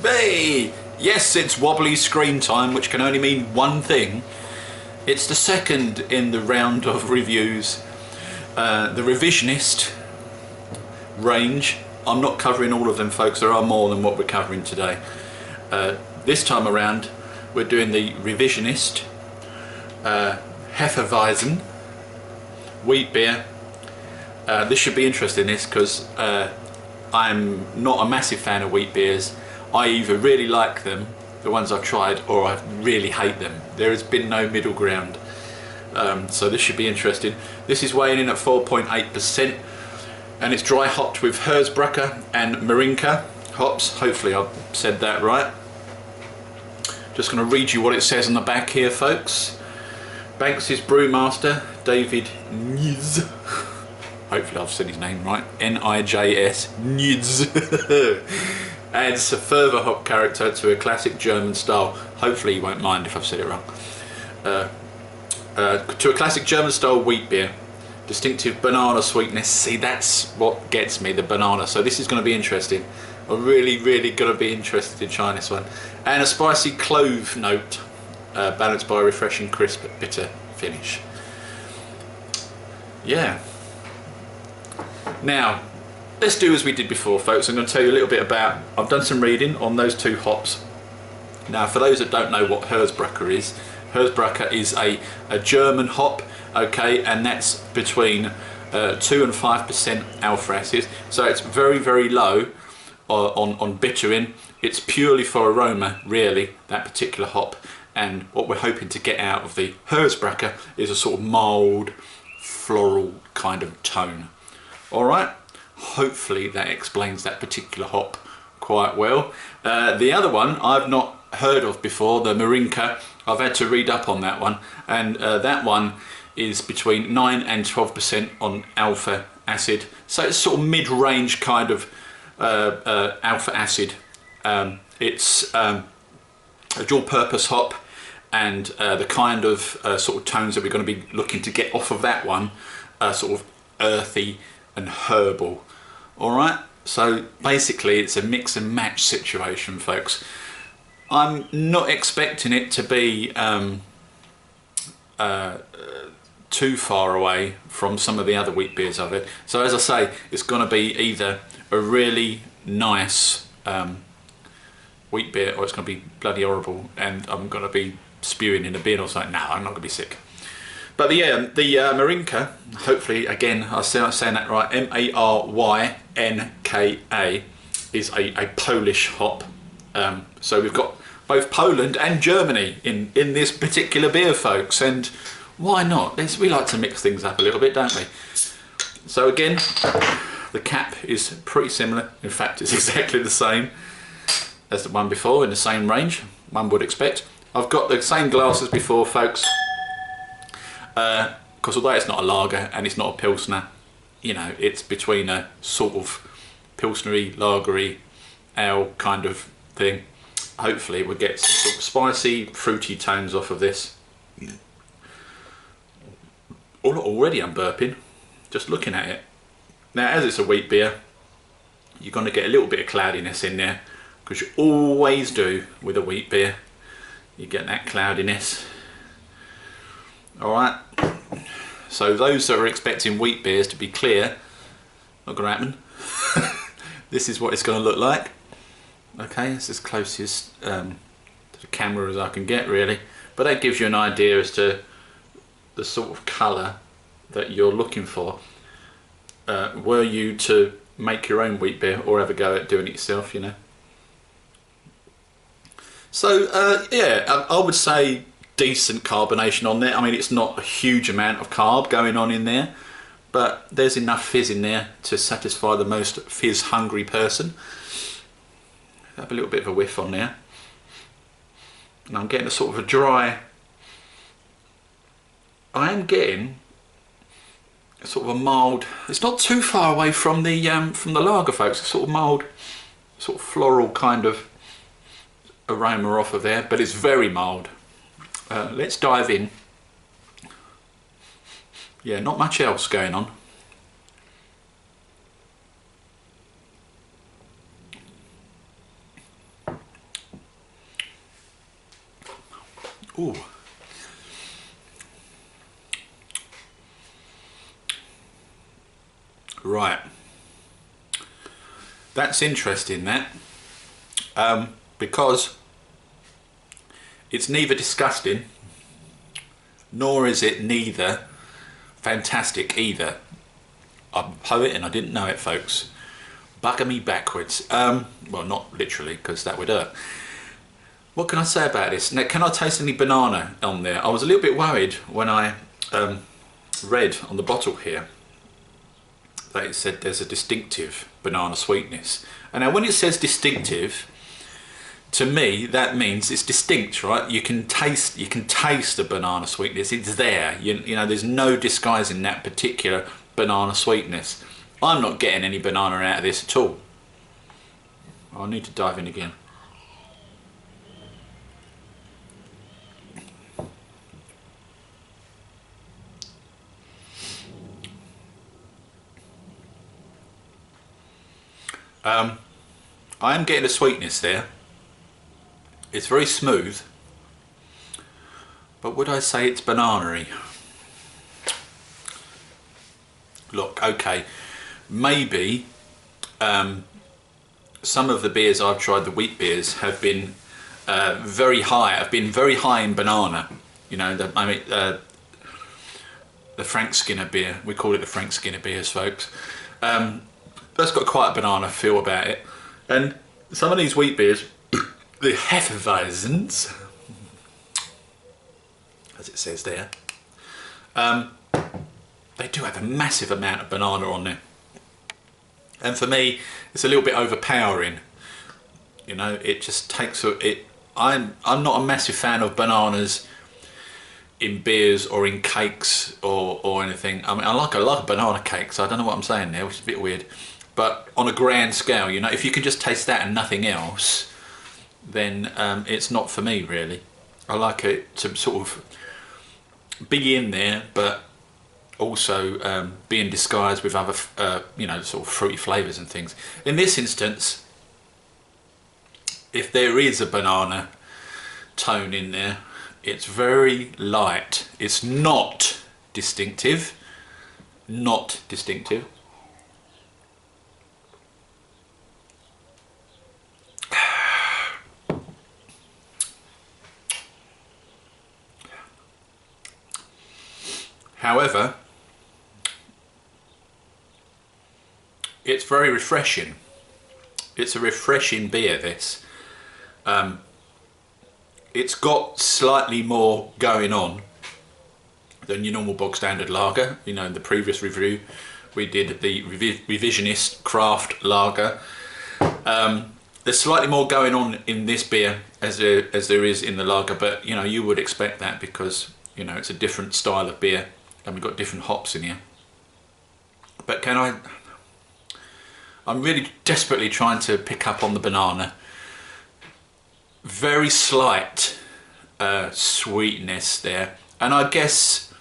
Hey! Yes, it's wobbly screen time, which can only mean one thing. It's the second in the round of reviews. The Revisionist range. I'm not covering all of them, folks. There are more than what we're covering today. This time around, we're doing the Revisionist Hefeweizen wheat beer. This should be interesting, this, because I'm not a massive fan of wheat beers. I either really like them, the ones I've tried, or I really hate them. There has been no middle ground. So this should be interesting. This is weighing in at 4.8%, and it's dry hopped with Herzbrucker and Marinka hops. Hopefully I've said that right. Just going to read you what it says on the back here, folks. Banks' brewmaster, David Nijs. Hopefully I've said his name right. N-I-J-S, Nijs. Adds a further hop character to a classic German style. Hopefully you won't mind if I've said it wrong. To a classic German style wheat beer. Distinctive banana sweetness. See, that's what gets me, the banana. So this is going to be interesting. I'm really going to be interested in trying this one. And a spicy clove note, balanced by a refreshing crisp bitter finish. Yeah. Now, let's do as we did before, folks. I'm going to tell you a little bit about, I've done some reading on those two hops. Now, for those that don't know what Herzbrucker is a German hop, okay, and that's between 2 and 5% alpha acid. So it's very low on bittering. It's purely for aroma, really, that particular hop. And what we're hoping to get out of the Herzbrucker is a sort of mild, floral kind of tone. All right. Hopefully that explains that particular hop quite well. The other one I've not heard of before, the Marinka. I've had to read up on that one, and that one is between 9 and 12% on alpha acid. So it's sort of mid-range kind of alpha acid. It's a dual-purpose hop, and the kind of sort of tones that we're going to be looking to get off of that one are sort of earthy and herbal. Alright, so basically it's a mix and match situation, folks. I'm not expecting it to be too far away from some of the other wheat beers I've had. So as I say, it's going to be either a really nice wheat beer, or it's going to be bloody horrible and I'm going to be spewing in a bin or something. No, I'm not going to be sick. But the Marinka, hopefully, again, I'm saying that right, M-A-R-Y-N-K-A, is a Polish hop. So we've got both Poland and Germany in this particular beer, folks. And why not? We like to mix things up a little bit, don't we? So again, the cap is pretty similar. In fact, it's exactly the same as the one before, in the same range, one would expect. I've got the same glass as before, folks. Because although it's not a lager and it's not a pilsner, you know, it's between a sort of pilsnery, lagery, ale kind of thing. Hopefully we'll get some sort of spicy, fruity tones off of this. Already I'm burping, just looking at it. Now, as it's a wheat beer, you're going to get a little bit of cloudiness in there, because you always do with a wheat beer. You get that cloudiness. Alright, so those that are expecting wheat beers to be clear, not going to happen. This is what it's going to look like. Okay, it's as close as to the camera as I can get, really. But that gives you an idea as to the sort of colour that you're looking for. Were you to make your own wheat beer or ever go at doing it yourself, you know. So, yeah, I would say decent carbonation on there. I mean, it's not a huge amount of carb going on in there, but there's enough fizz in there to satisfy the most fizz hungry person. Have a little bit of a whiff on there, and I'm getting a sort of a dry, I am getting a sort of a mild, it's not too far away from the lager, folks. A sort of mild, sort of floral kind of aroma off of there, but it's very mild. Let's dive in. Yeah, not much else going on. Ooh. Right. That's interesting, that. Because it's neither disgusting, nor is it neither fantastic either. I'm a poet and I didn't know it, folks. Bugger me backwards. Well, not literally, because that would hurt. What can I say about this? Now, can I taste any banana on there? I was a little bit worried when I read on the bottle here that it said there's a distinctive banana sweetness. And now when it says distinctive, to me that means it's distinct, right? You can taste the banana sweetness. It's there. You know, there's no disguising that particular banana sweetness. I'm not getting any banana out of this at all. I need to dive in again. I am getting a sweetness there. It's very smooth, but would I say it's banana-y? Look, okay, maybe some of the beers I've tried, the wheat beers, have been very high in banana. You know, the Frank Skinner beer, we call it the Frank Skinner beers, folks. That's got quite a banana feel about it. And some of these wheat beers, the Hefeweizens, as it says there, they do have a massive amount of banana on there. And for me, it's a little bit overpowering. You know, it just takes I'm not a massive fan of bananas in beers or in cakes or anything. I mean, I like banana cakes. I don't know what I'm saying there, which is a bit weird. But on a grand scale, you know, if you can just taste that and nothing else, then it's not for me, really. I like it to sort of be in there, but also being disguised with other, you know, sort of fruity flavours and things. In this instance, if there is a banana tone in there, it's very light. It's not distinctive. Not distinctive. However, it's very refreshing. It's a refreshing beer, this. It's got slightly more going on than your normal bog standard lager. You know, in the previous review we did the Revisionist craft lager. There's slightly more going on in this beer as there is in the lager, but you know, you would expect that because, you know, it's a different style of beer and we've got different hops in here. But I'm really desperately trying to pick up on the banana. Very slight sweetness there, and I guess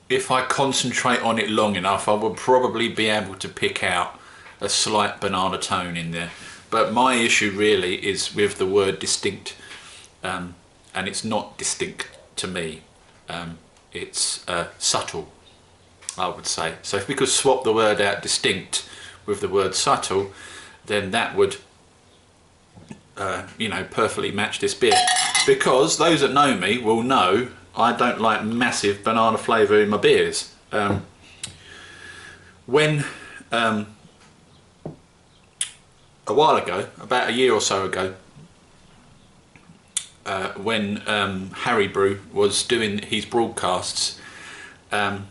if I concentrate on it long enough I will probably be able to pick out a slight banana tone in there. But my issue really is with the word distinct, and it's not distinct to me. It's subtle, I would say. So if we could swap the word out distinct with the word subtle, then that would you know, perfectly match this beer. Because those that know me will know I don't like massive banana flavour in my beers. When a while ago, about a year or so ago, when Harry Brew was doing his broadcasts, I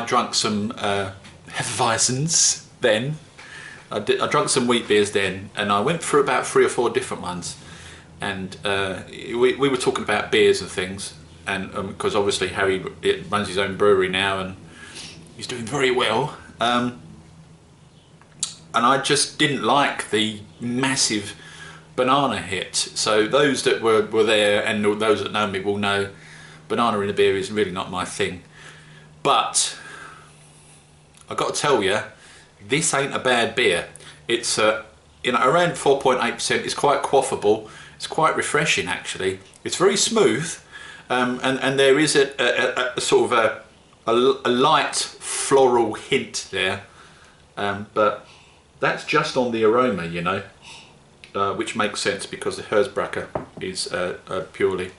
drank some Hefeweizens then. I drank some wheat beers then, and I went through about 3 or 4 different ones, and we were talking about beers and things, and because obviously Harry runs his own brewery now and he's doing very well, and I just didn't like the massive banana hit. So those that were there and those that know me will know banana in a beer is really not my thing. But I got to tell you, this ain't a bad beer. It's a you know, around 4.8%. It's quite quaffable. It's quite refreshing actually. It's very smooth, and there is a sort of a light floral hint there, but that's just on the aroma, you know, which makes sense because the Herzbrucker is purely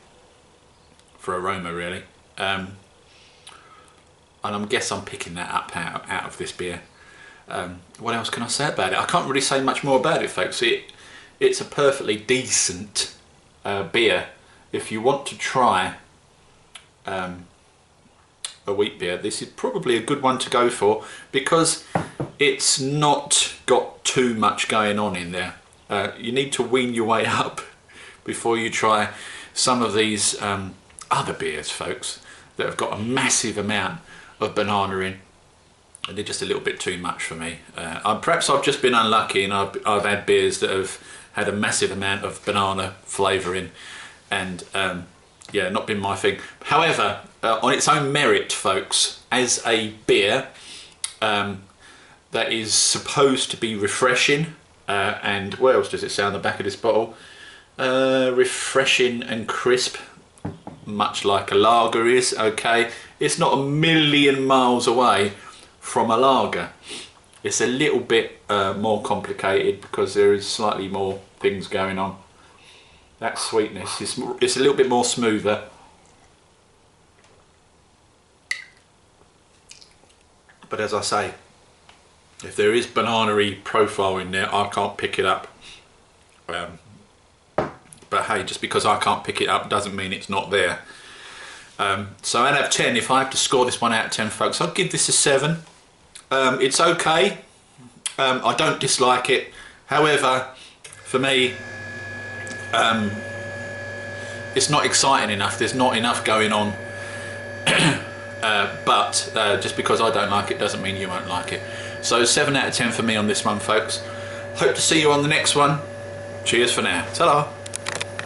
for aroma really. And I guess I'm picking that up out of this beer. What else can I say about it? I can't really say much more about it, folks. It's a perfectly decent beer. If you want to try a wheat beer, this is probably a good one to go for because it's not got too much going on in there. You need to wean your way up before you try some of these other beers, folks, that have got a massive amount of banana in, and they're just a little bit too much for me. Perhaps I've just been unlucky and I've had beers that have had a massive amount of banana flavour in, and yeah, not been my thing. However, on its own merit, folks, as a beer that is supposed to be refreshing, and what else does it say on the back of this bottle? Refreshing and crisp, much like a lager is. Okay, it's not a million miles away from a lager. It's a little bit more complicated because there is slightly more things going on. That sweetness it's a little bit more smoother. But as I say, if there is banana-y profile in there, I can't pick it up. But hey, just because I can't pick it up doesn't mean it's not there. So out of 10, if I have to score this one out of 10, folks, I'd give this a 7. It's okay. I don't dislike it. However, for me, it's not exciting enough. There's not enough going on. But just because I don't like it doesn't mean you won't like it. So 7 out of 10 for me on this one, folks. Hope to see you on the next one. Cheers for now. Ta-da.